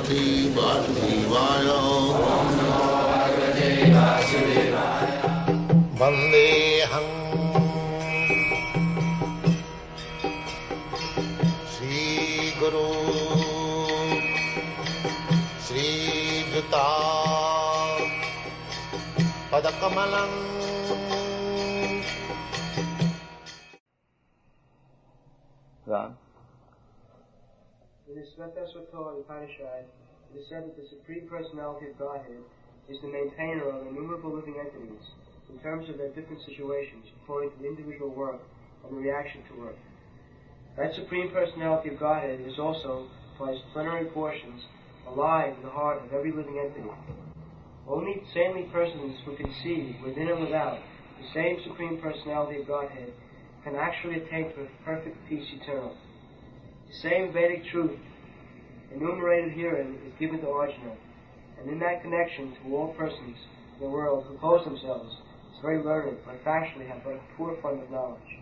Bhagavate Vasudevaya. Vandeham Sri Guru Sri Juta Padakamalam. In the Subtitles Upanishad, it is said that the Supreme Personality of Godhead is the maintainer of innumerable living entities in terms of their different situations, according to the individual work and the reaction to work. That Supreme Personality of Godhead is also, by its plenary portions, alive in the heart of every living entity. Only saintly persons who can see, within and without, the same Supreme Personality of Godhead can actually attain to perfect peace eternal. The same Vedic truth enumerated herein is given to Arjuna, and in that connection to all persons in the world who pose themselves as very learned, but factually have but a poor fund of knowledge.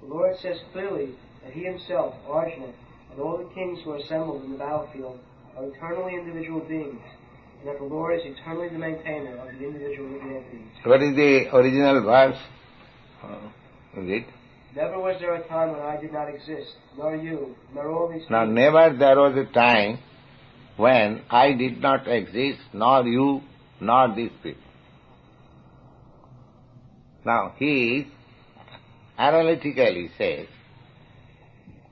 The Lord says clearly that He Himself, Arjuna, and all the kings who are assembled in the battlefield are eternally individual beings, and that the Lord is eternally the maintainer of the individual living entities. What is the original verse? Is it? Never was there a time when I did not exist, nor you, nor all these Now, people. never there was a time when I did not exist, nor you, nor these people. Now, he analytically says,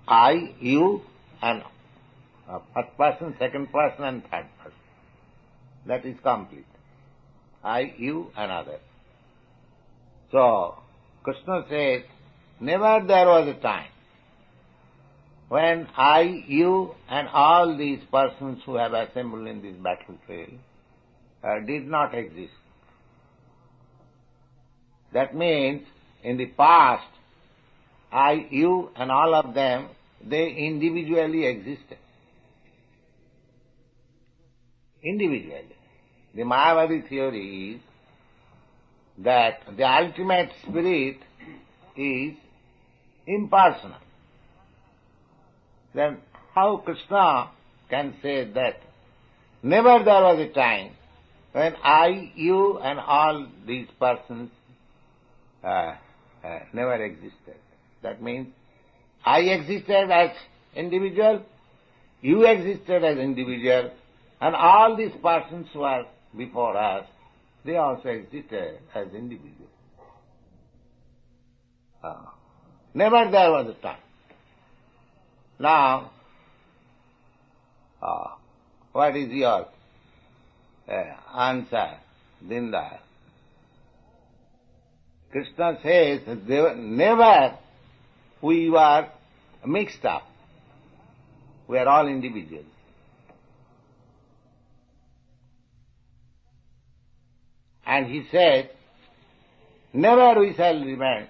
I, you, and first person, second person, and third person. That is complete. I, you, and others. So, Krishna says, never there was a time when I, you, and all these persons who have assembled in this battlefield did not exist. That means, in the past, I, you, and all of them, they individually existed. Individually. The Mayavadi theory is that the ultimate spirit is impersonal. Then how Krishna can say that never there was a time when I, you, and all these persons never existed? That means I existed as individual, you existed as individual, and all these persons who are before us, they also existed as individuals. Never there was a time. Now, what is your answer, Dinda? Krishna says never we were mixed up. We are all individuals. And he said, never we shall remain,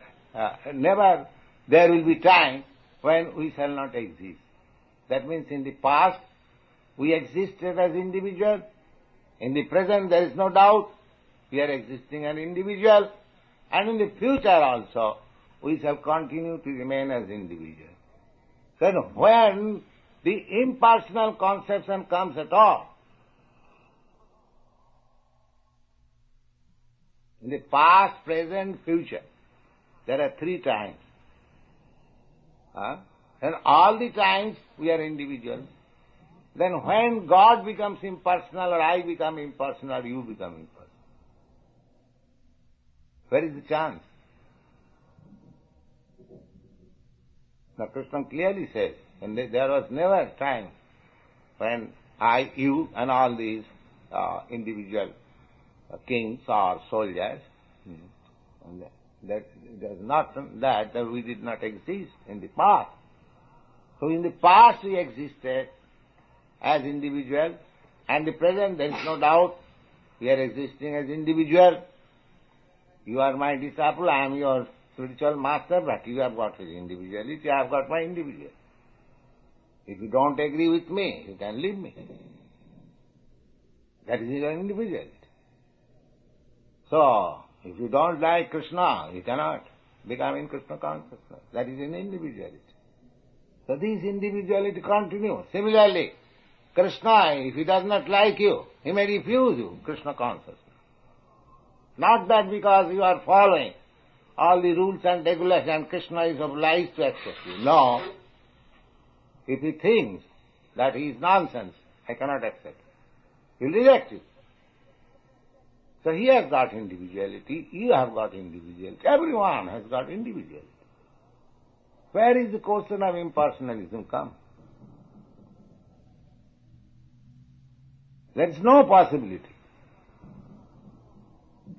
never there will be time when we shall not exist. That means in the past we existed as individuals. In the present there is no doubt we are existing as individual. And in the future also we shall continue to remain as individuals. Then when the impersonal conception comes at all, in the past, present, future, there are 3 times. And all the times we are individuals. Then when God becomes impersonal, or I become impersonal, you become impersonal. Where is the chance? Now Krishna clearly says, and there was never a time when I, you, and all these individual kings or soldiers, and that there's not that we did not exist in the past. So in the past we existed as individuals, and the present there is no doubt we are existing as individual. You are my disciple, I am your spiritual master, but you have got his individuality, I have got my individuality. If you don't agree with me, you can leave me. That is your individuality. So, if you don't like Krishna, you cannot become in Krishna consciousness. That is an individuality. So this individuality continues. Similarly, Krishna, if he does not like you, he may refuse you, Krishna consciousness. Not that because you are following all the rules and regulations, Krishna is obliged to accept you. No. If he thinks that he is nonsense, I cannot accept. He will reject you. So he has got individuality, you have got individuality, everyone has got individuality. Where is the question of impersonalism come? There is no possibility.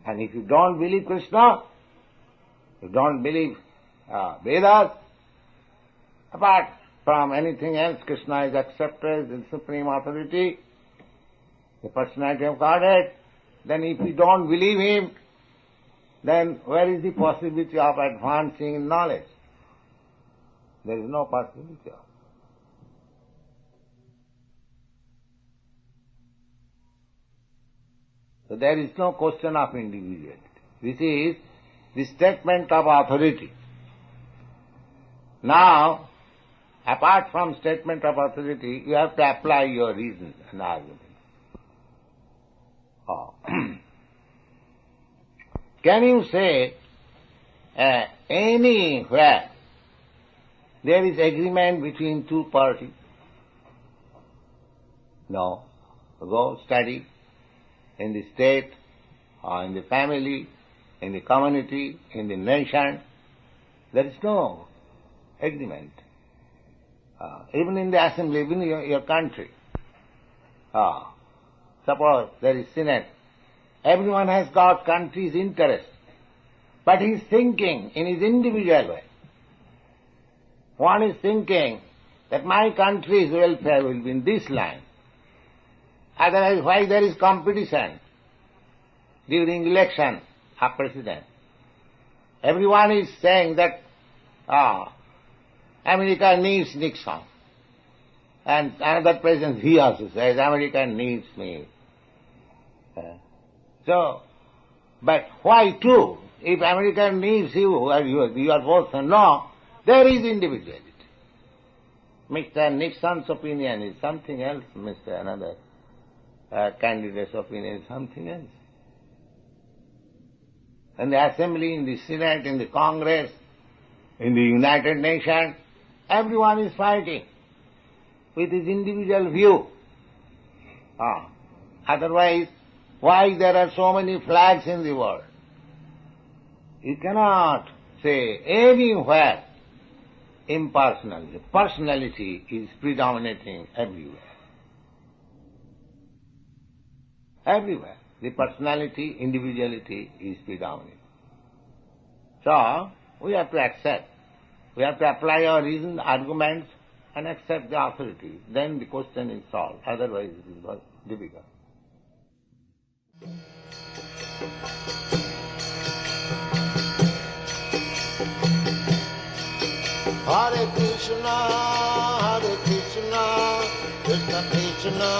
And if you don't believe Krishna, you don't believe Vedas, apart from anything else, Krishna is accepted as the supreme authority, the personality of Godhead. Then if you don't believe him, then where is the possibility of advancing in knowledge? There is no possibility of. So there is no question of individuality. This is the statement of authority. Now, apart from statement of authority, you have to apply your reason and argument. Can you say anywhere there is agreement between two parties? No. Go study in the state, or in the family, in the community, in the nation. There is no agreement. Even in the assembly, even in your country. Suppose there is Senate. Everyone has got country's interest, but he is thinking in his individual way. One is thinking that my country's welfare will be in this line. Otherwise, why there is competition during election of president? Everyone is saying that America needs Nixon. And another president, he also says, America needs me. But why two? If America needs you, and you are both no, there is individuality. Mr. Nixon's opinion is something else, Mr. another candidate's opinion is something else. In the Assembly, in the Senate, in the Congress, in the United Nations, everyone is fighting with his individual view. Otherwise, why there are so many flags in the world? You cannot say anywhere impersonality. Personality is predominating everywhere. Everywhere. The personality, individuality is predominant. So, we have to accept. We have to apply our reason, arguments, and accept the authority. Then the question is solved. Otherwise it is difficult. Hare Krishna, Krishna Krishna,